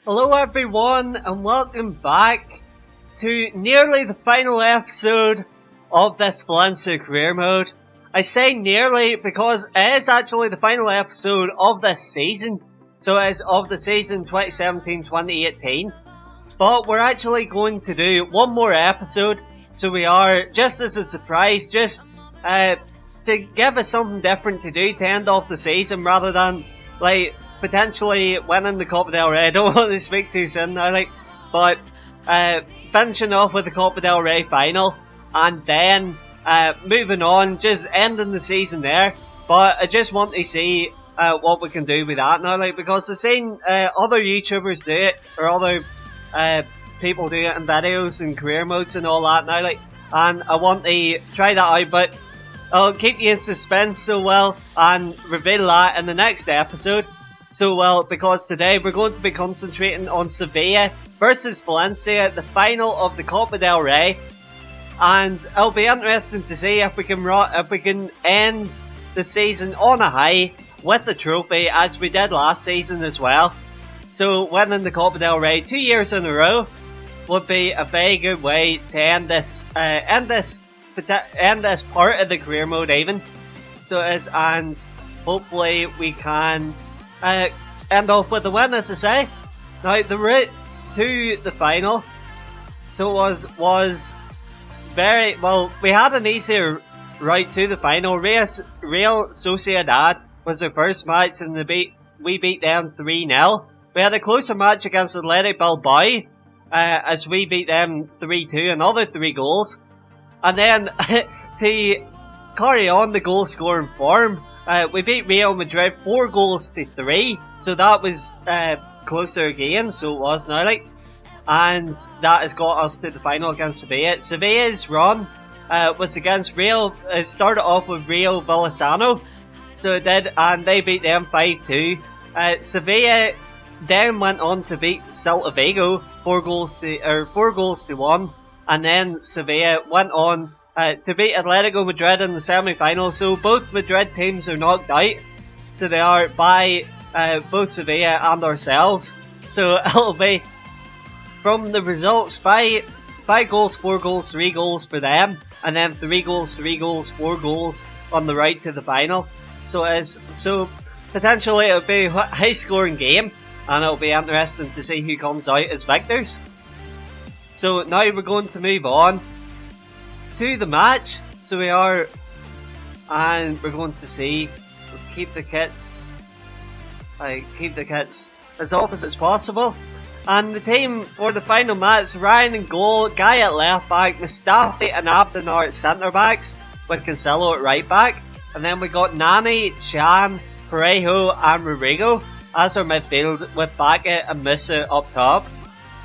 Hello everyone and welcome back to nearly the final episode of this Valencia career mode. I say nearly because it is actually the final episode of this season, so it is of the season 2017-2018, but we're actually going to do one more episode, so we are, just as a surprise, just to give us something different to do to end off the season rather than potentially winning the Copa del Rey. I don't want to speak too soon now, but finishing off with the Copa del Rey final and then moving on, just ending the season there. But I just want to see what we can do with that now, because I've seen other YouTubers do it, or other people do it in videos and career modes and all that now, and I want to try that out, but I'll keep you in suspense and reveal that in the next episode. Because today we're going to be concentrating on Sevilla versus Valencia, the final of the Copa del Rey, and it'll be interesting to see if we can end the season on a high with the trophy, as we did last season as well. So winning the Copa del Rey 2 years in a row would be a very good way to end this part of the career mode even. And hopefully we can end off with a win, as I say. Now, the route to the final, was very, well, we had an easier route to the final. Real Sociedad was their first match and we beat them 3-0. We had a closer match against Athletic Bilbao, as we beat them 3-2, another 3 goals. And then, to carry on the goal scoring form, we beat Real Madrid 4-3, so that was closer again, so it was now, and that has got us to the final against Sevilla. Sevilla's run was against Real, started off with Real Vallecano, so it did, and they beat them 5-2. Sevilla then went on to beat Celta Vigo 4-1, and then Sevilla went on to beat Atletico Madrid in the semi-final, so both Madrid teams are knocked out, so they are by both Sevilla and ourselves. So it'll be, from the results, 5 goals, 4 goals, 3 goals for them, and then 3 goals, 3 goals, 4 goals on the right to the final. So potentially it'll be a high scoring game, and it'll be interesting to see who comes out as victors. So now we're going to move on to the match, and we're going to see, keep the kits as opposite as possible. And the team for the final match: Ryan in goal, Guy at left back, Mustafi and Abdenar at centre backs, with Cancelo at right back, and then we got Nani, Chan, Parejo and Rodrigo as our midfield, with Baca and Musa up top.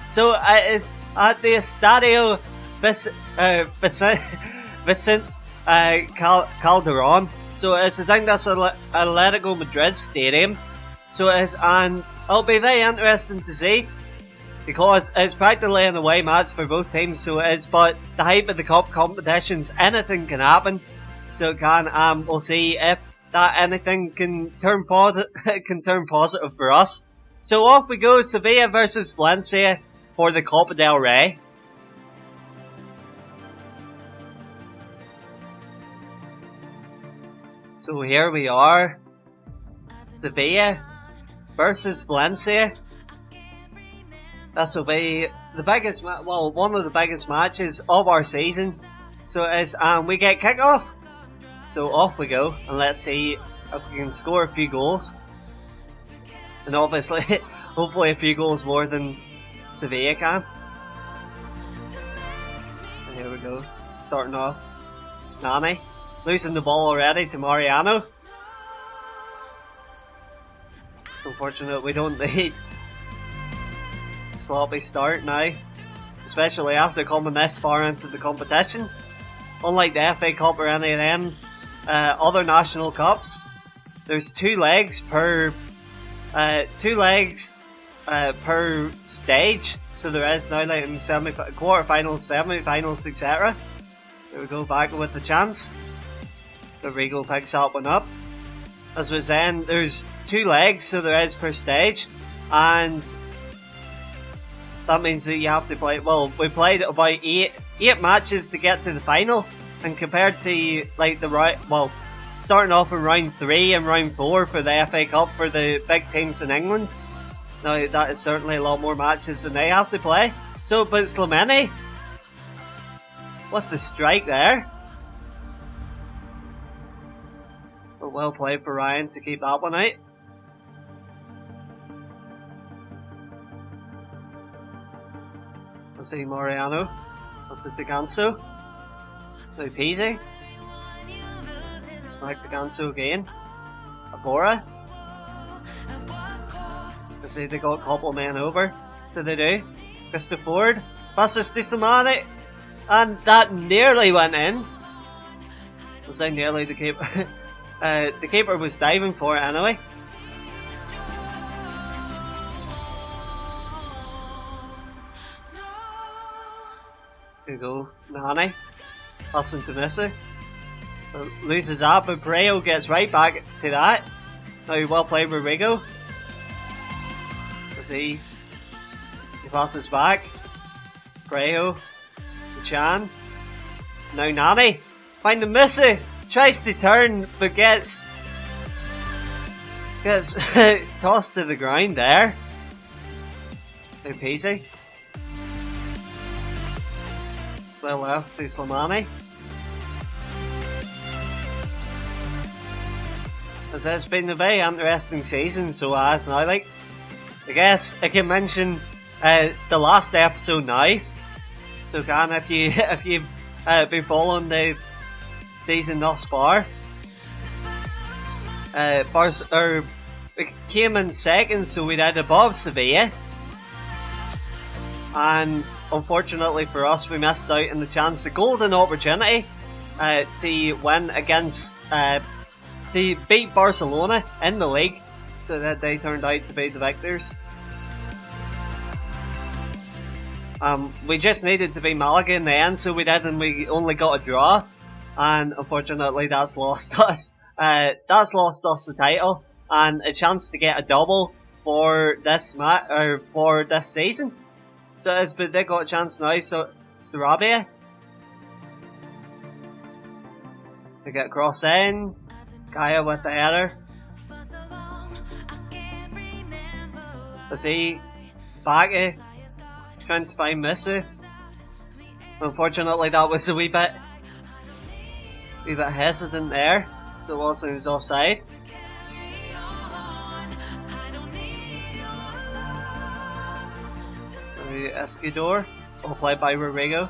So it is at the Estadio Vicente Calderon. So I think that's Atletico Madrid stadium. So it is, and it'll be very interesting to see, because it's practically an away match for both teams. So it is, but the hype of the cup competitions, anything can happen. So it can, we'll see if that anything can turn positive for us. So off we go, Sevilla versus Valencia for the Copa del Rey. So here we are, Sevilla versus Valencia. This will be the biggest, one of the biggest matches of our season. So it's, we get kick-off. So off we go, and let's see if we can score a few goals. And obviously, hopefully a few goals more than Sevilla can. And here we go, starting off, Nani. Losing the ball already to Mariano. It's unfortunate we don't need a sloppy start now, especially after coming this far into the competition. Unlike the FA Cup or any of them other national cups, there's 2 legs per stage. So there is now, in quarterfinals, semi-finals, etc. There we go, back with the chance. Rodrigo picks that one up. As was then, there's 2 legs, so there is per stage, and that means that you have to play. Well, we played about eight matches to get to the final, and compared to like starting off in round 3 and round 4 for the FA Cup for the big teams in England. Now that is certainly a lot more matches than they have to play. So, but Slimani, what the strike there! But well played for Ryan to keep that one out. We'll see Mariano. That's it to Ganso. Now Peasy. Back to Ganso again. Abora. I see they got a couple men over. So they do. Christopher Ford. Passes to Slimani. And that nearly went in. I say nearly the keeper. The keeper was diving for it anyway. Here you go, Nani. Passing to Messi. Loses that, but Breo gets right back to that. Now well played Rodrigo. He passes back. Breo. Chan. Now Nani. Find the Messi. Tries to turn, but gets tossed to the ground there. Now Peasy. Well left to Slimani. As it's been a very interesting season, so as now, like, I guess I can mention the last episode now. So can if you've been following the season thus far, it came in second, so we did above Sevilla, and unfortunately for us, we missed out on the golden opportunity to win against. To beat Barcelona in the league, so that they turned out to be the victors. We just needed to beat Malaga in the end, so we did, and we only got a draw. And unfortunately, that's lost us. That's lost us the title and a chance to get a double for this for this season. So but they got a chance now. So Sarabia, they get a cross in. Kaya with the header. Let's see. Baggy trying to find Messi. Unfortunately, that was a wee bit hesitant there. So also he was offside. Escudor, all played by Rodrigo.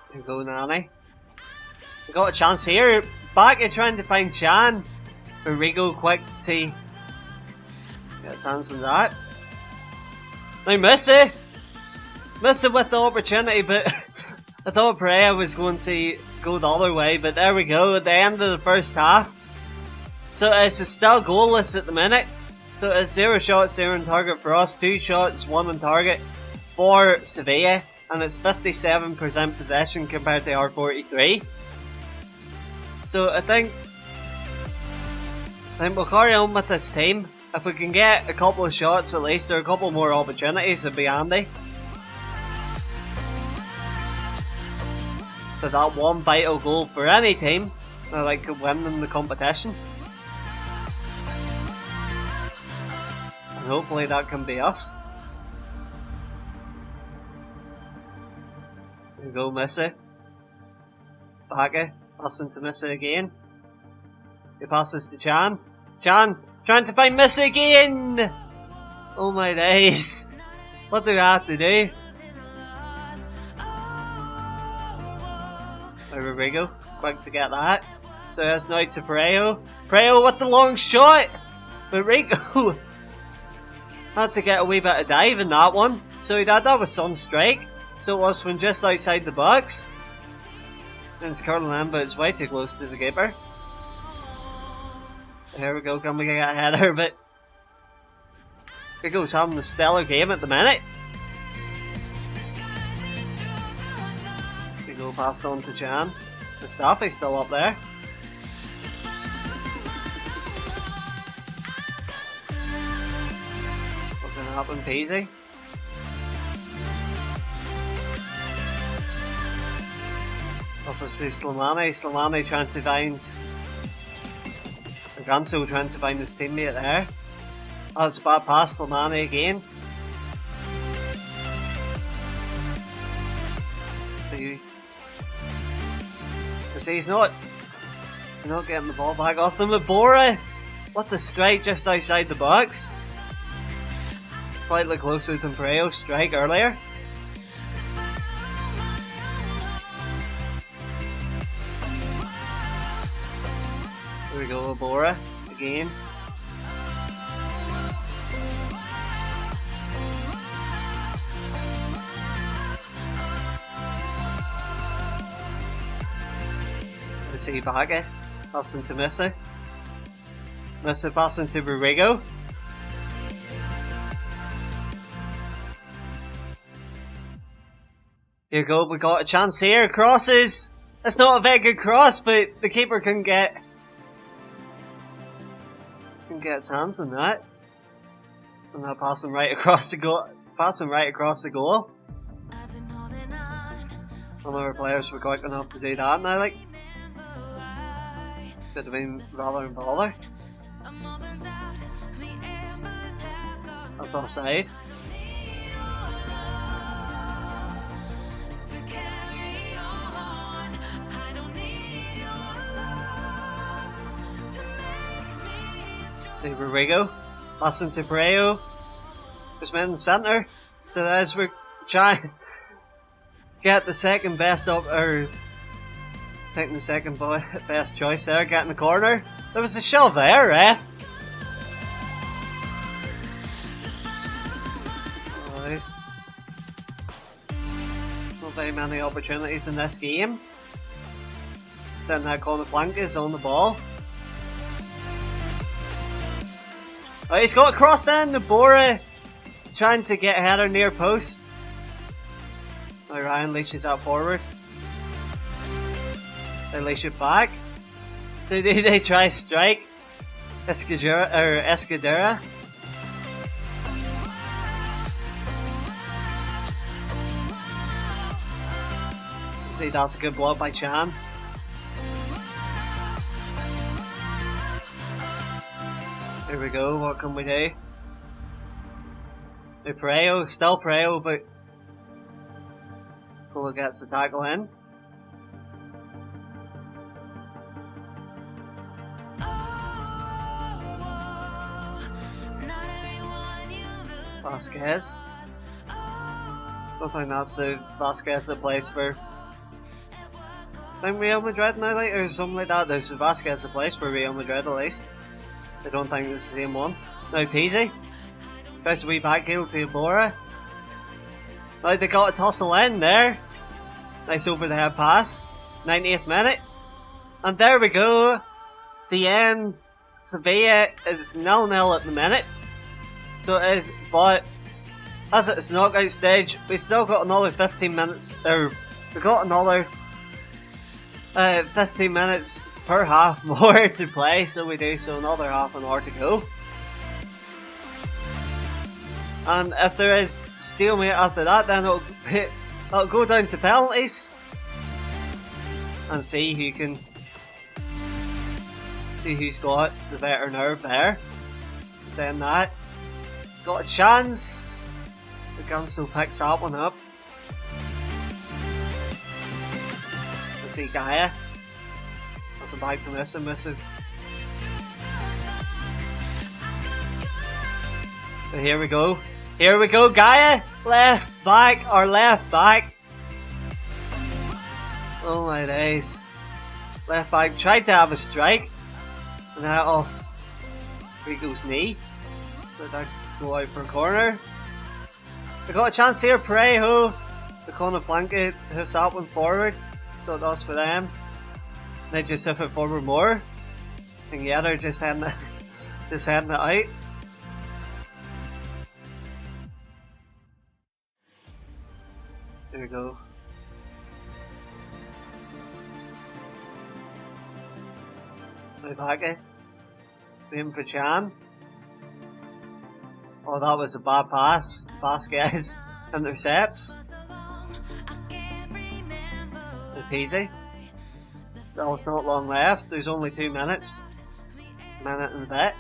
There you go, Nani. We got a chance here. Back at trying to find Chan. Rodrigo quick to get his hands on that. Now Messi with the opportunity, but I thought Pereira was going to go the other way, but there we go at the end of the first half. So it's still goalless at the minute. So it's 0 shots, 0 on target for us, 2 shots, 1 on target for Sevilla. And it's 57% possession compared to our 43. So I think we'll carry on with this team. If we can get a couple of shots at least, or a couple more opportunities, it'd be handy. For that one vital goal for any team, that could win them the competition. And hopefully that can be us. There you go, Messi. Back passing to Messi again. He passes to Chan. Chan trying to find Messi again! Oh my days. What do we have to do? Rodrigo, quick to get that. So that's now to Preo. Preo with the long shot! Rodrigo had to get a wee bit of dive in that one. So he did that with some strike. So it was from just outside the box. And it's curling in, but it's way too close to the keeper. Here we go, can we get a header? But Rigo's having a stellar game at the minute. Rigo passed on to Jan. Mustafi's still up there. happen, peasy. Also see Slimani trying to find Ganso trying to find his teammate there. Oh, it's a bad pass, Slimani again. See he's not getting the ball back off them. Mabora, what the strike just outside the box. Slightly closer than Breo's strike earlier. Here we go, Mabora again. See Baga passing to Missa. Missa passing to Borrego. Here we go, we got a chance here. Crosses! It's not a very good cross, but the keeper can get his hands on that. And now passing right across the goal. Some of our players were quick enough to do that now, like. Could have been rather and baller. That's offside. See Rodrigo passing to Breo. Just in the centre. So as we're trying to get the second best up, or taking the second best choice there, getting the corner. There was a shove there, ref. Nice. Not very many opportunities in this game. Sending that corner flank is on the ball. Oh, he's got a cross in, Nabora trying to get a header near post. Now Ryan leashes out forward. They leash it back. So they try strike Escudera. See, that's a good block by Chan. Here we go, what can we do? Preo, still Preo, but Cole gets the tackle in. Vasquez. Don't think that's the Vasquez that plays for Real Madrid now, like, or something like that. There's Vasquez that plays for Real Madrid at least. I don't think it's the same one. Now Peasy tries a wee back heel to Iborra. Now they got a tussle in there. Nice over the head pass. 90th minute. And there we go. The end. Sevilla is 0-0 at the minute. So it is, but as it's knockout stage, we still got another 15 minutes, or we got another 15 minutes per half more to play, so we do, so another half an hour to go. And if there is stalemate after that, then it'll go down to penalties and see who's got the better nerve there. Saying that, got a chance. The Ganso picks that one up. We'll see Gaia. That's a back to Missa. But here we go, Gaia! Left back. Oh my days. Left back tried to have a strike. And that off Rigo's knee. So that go out for a corner. We got a chance here, Parejo. The corner flank it, hooks that one forward. So it does for them. They just hoof it forward more. And yeah, they're just heading it out. There we go. Waiting for Chan. Oh, that was a bad pass. Vasquez intercepts. Easy. So it's not long left. There's only 2 minutes. Minute and a bit.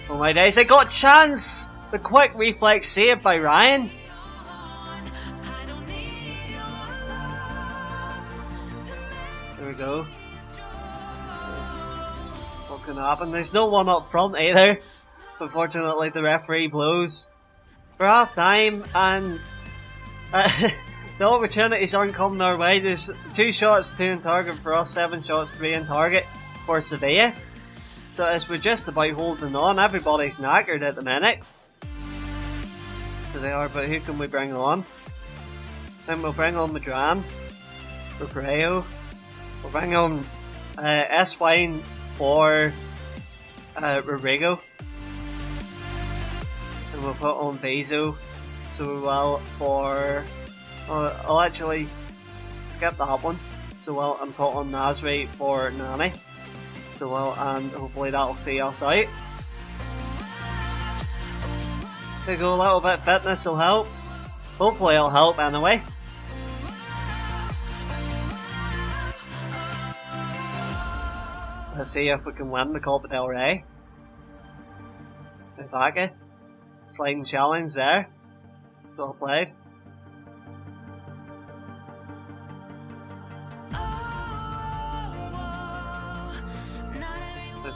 Oh my days, I got a chance! The quick reflex save by Ryan. There we go. What can happen? There's no one up front either. Unfortunately, the referee blows for half time, and the opportunities aren't coming our way. There's 2 shots, 2 in target for us, 7 shots, 3 in target for Sevilla. So as we're just about holding on, everybody's knackered at the minute. So they are, but who can we bring on? Then we'll bring on Madran, or Correo. We'll bring on S-Wine or Rodrigo. And we'll put on Bezo. So we will for... I'll actually skip that one. So well, and put on Nasri for Nani. So well, and hopefully that'll see us out. There we go, a little bit of fitness will help. Hopefully it'll help anyway. Let's see if we can win the Copa del Rey. Yvette. Sliding challenge there. Well played.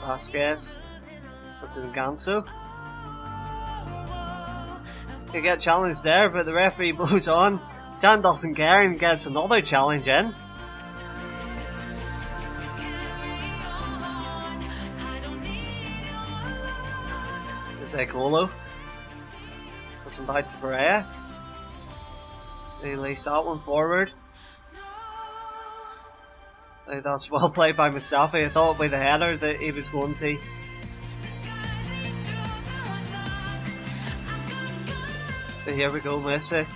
Vasquez. This is Ganso. They get challenged there, but the referee blows on. Dan doesn't care and gets another challenge in. There's Ekolo. Listen back to Pereira. They lace that one forward. That's well played by Mustafi. I thought by the header that he was going to. But here we go, Messi.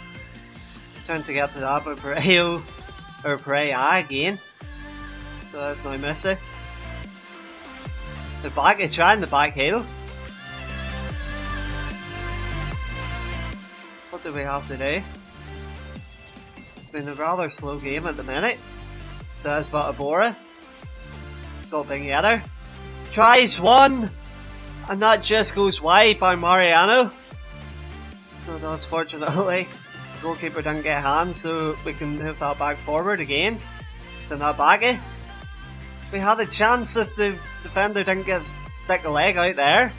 Trying to get to that, but Pereira again. So that's now Messi. The back, he's trying the back heel. What do we have today? It's been a rather slow game at the minute. There's Batabora. Got Binghetta. Tries one! And that just goes wide by Mariano. So that's fortunately. The goalkeeper didn't get a hand, so we can move that back forward again. To Nabagi. We had a chance if the defender didn't stick a leg out there.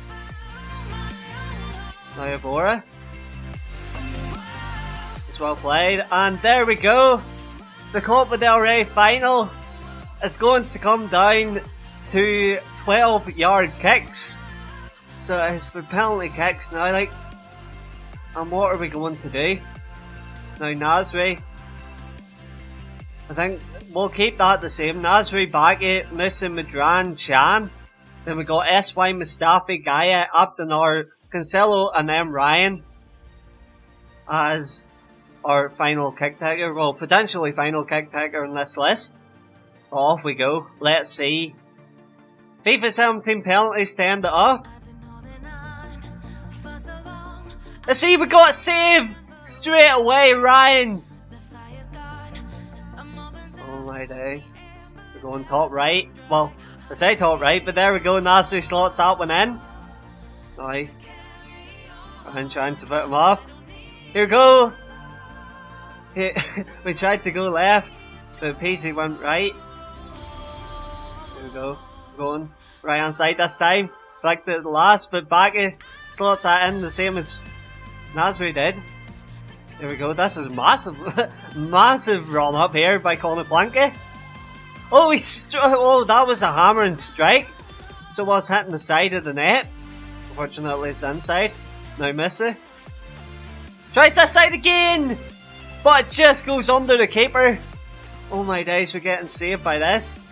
Now Abora. It's well played. And there we go. The Copa del Rey final is going to come down to 12-yard kicks. So it's for penalty kicks now, like. And what are we going to do? Now Nasri, I think we'll keep that the same. Nasri, Baki, Musa, Madran, Chan. Then we got SY, Mustafi, Gaia, Abdinar, Cancelo, and then Ryan as our final kick taker. Well, potentially final kick taker in this list. Off we go. Let's see. FIFA 17 penalties to end it off. Let's see, we got a save straight away, Ryan. Oh my days. We're going top right. Well, I say top right, but there we go. Nasri slots that one in. Now, I'm trying to put him off. Here we go. We tried to go left, but PC went right. Here we go. Going right hand side this time. Like the last, but Baki slots that in the same as Nasri did. There we go. This is massive, massive run up here by Conor Blanke. Oh, oh, that was a hammering strike. So it was hitting the side of the net. Unfortunately, it's inside. Now Missy tries this side again, but it just goes under the keeper. Oh my days, we're getting saved by this.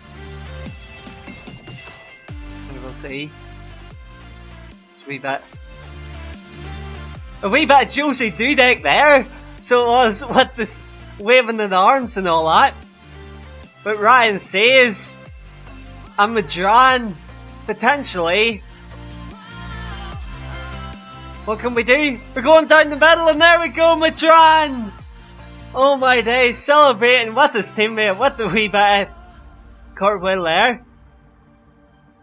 We will see. It's a wee bit of Josie Dudek there. So it was with this waving the arms and all that. But Ryan says, and Madran potentially. What can we do? We're going down the middle and there we go, Madran! Oh my days, celebrating with his teammate, with the wee bit of cartwheel there.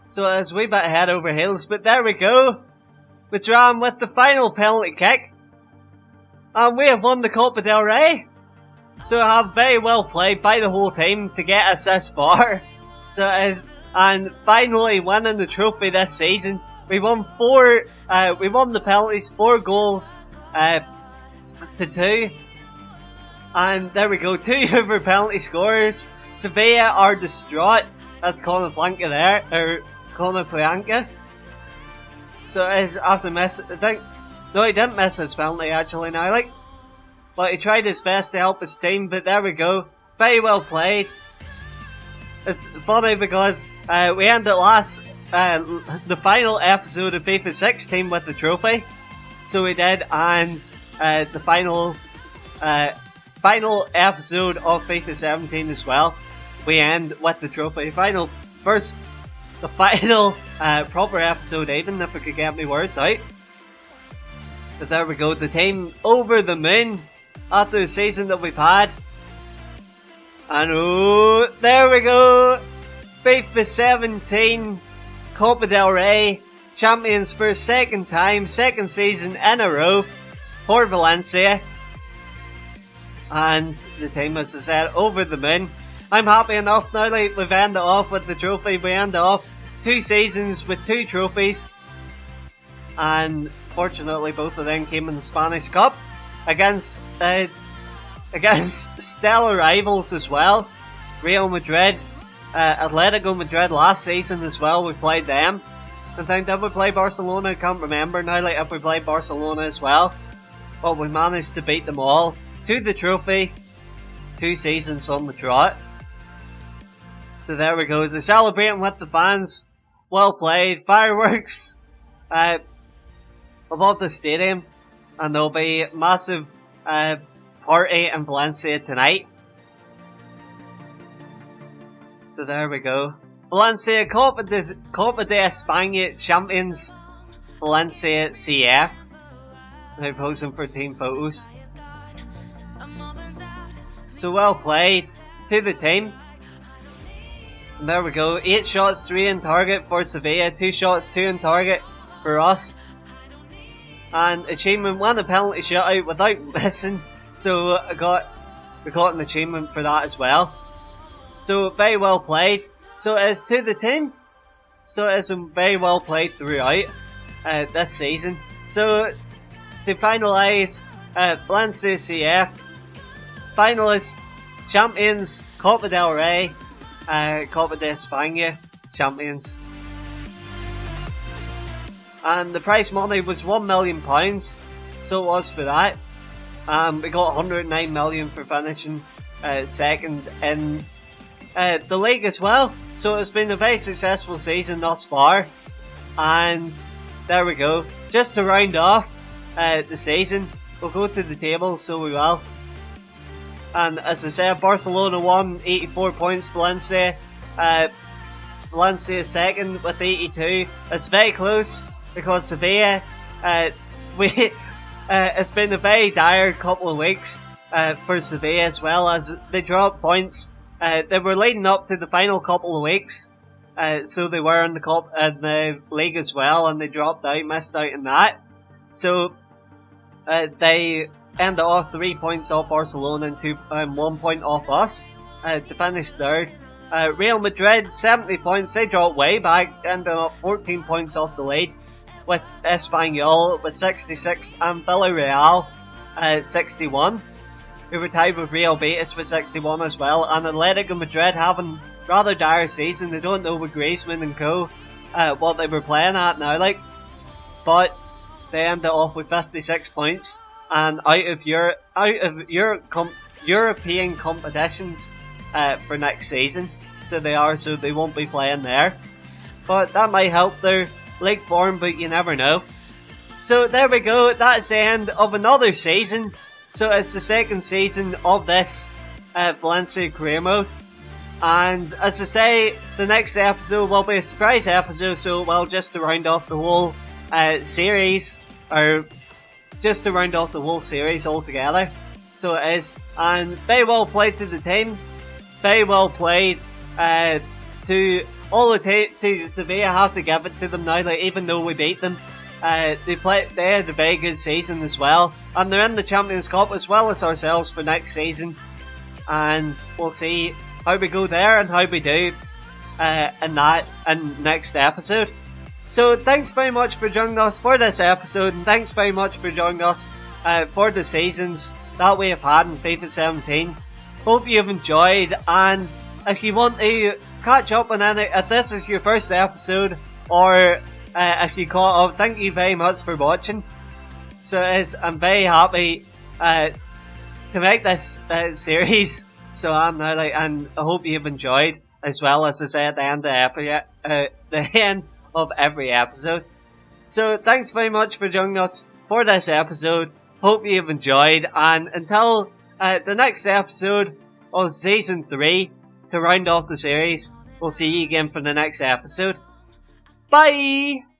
So it's a wee bit head over heels, but there we go. Madran with the final penalty kick. And we have won the Copa del Rey. So I have very well played by the whole team to get us this far. So it is, and finally winning the trophy this season. We won we won the penalties, 4 goals to 2. And there we go, 2 of our penalty scorers. Sevilla are distraught. That's Colin Blanca there, or Colin Blanca. So it is after miss, I think, no, he didn't miss his penalty actually now, like. But he tried his best to help his team, but there we go. Very well played. It's funny because we ended the final episode of FIFA 16 with the trophy. So we did, and the final episode of FIFA 17 as well. We end with the trophy. The final proper episode even, if I could get my words out. But there we go, the team over the moon after the season that we've had. And oh, there we go! FIFA 17 Copa del Rey champions for a second time, second season in a row for Valencia. And the team, as I said, over the moon. I'm happy enough now that we've ended off with the trophy. We ended off 2 seasons with 2 trophies. And fortunately both of them came in the Spanish Cup against stellar rivals as well. Real Madrid, Atletico Madrid last season as well, we played them. I think, did we play Barcelona? I can't remember now, like if we played Barcelona as well. But we managed to beat them all to the trophy, 2 seasons on the trot. So there we go, they're celebrating with the fans. Well played, fireworks above the stadium, and there'll be a massive party in Valencia tonight. So there we go. Valencia Copa de España champions. Valencia CF. They're posing for team photos. So well played to the team. And there we go. 8 shots, 3 in target for Sevilla. 2 shots, 2 in target for us. And achievement, won a penalty shootout without missing. So we got an achievement for that as well. So very well played. So it is to the team. So it is very well played throughout this season. So to finalise, Valencia CF finalists, champions, Copa del Rey, Copa de España champions. And the prize money was £1 million, so it was for that. We got 109 million for finishing second in the league as well. So it's been a very successful season thus far. And there we go. Just to round off the season, we'll go to the table, so we will. And as I said, Barcelona won 84 points, Valencia second with 82. It's very close because Sevilla, it's been a very dire couple of weeks for Sevilla, as well as they dropped points. They were leading up to the final couple of weeks, so they were in the league as well, and they dropped out, missed out in that. So they ended off 3 points off Barcelona and 1 point off us to finish third. Real Madrid 70 points, they dropped way back, ended up 14 points off the lead, with Espanyol with 66 and Villarreal 61. We were tied with Real Betis with 61 as well, and Atletico Madrid having rather dire season. They don't know with Griezmann and co what they were playing at now, like, but they ended off with 56 points and out of European competitions for next season. So they won't be playing there, but that might help their league form, but you never know. So there we go, that's the end of another season. So it's the second season of this Valencia career mode, and as I say, the next episode will be a surprise episode, so well, just to round off the whole series or just to round off the whole series altogether. So it is, and very well played to the team. Very well played to all the to Sevilla. I have to give it to them now. Like, even though we beat them, they had a very good season as well, and they're in the Champions Cup as well as ourselves for next season. And we'll see how we go there and how we do in next episode. So thanks very much for joining us for this episode, and thanks very much for joining us for the seasons that we have had in FIFA 17. Hope you've enjoyed, and if you want to catch up on any, if this is your first episode, or if you caught up, thank you very much for watching. So I'm very happy to make this series. So I'm now and I hope you've enjoyed, as well as I say at the end of every episode. So thanks very much for joining us for this episode. Hope you've enjoyed, and until the next episode of season 3 to round off the series, we'll see you again for the next episode. Bye!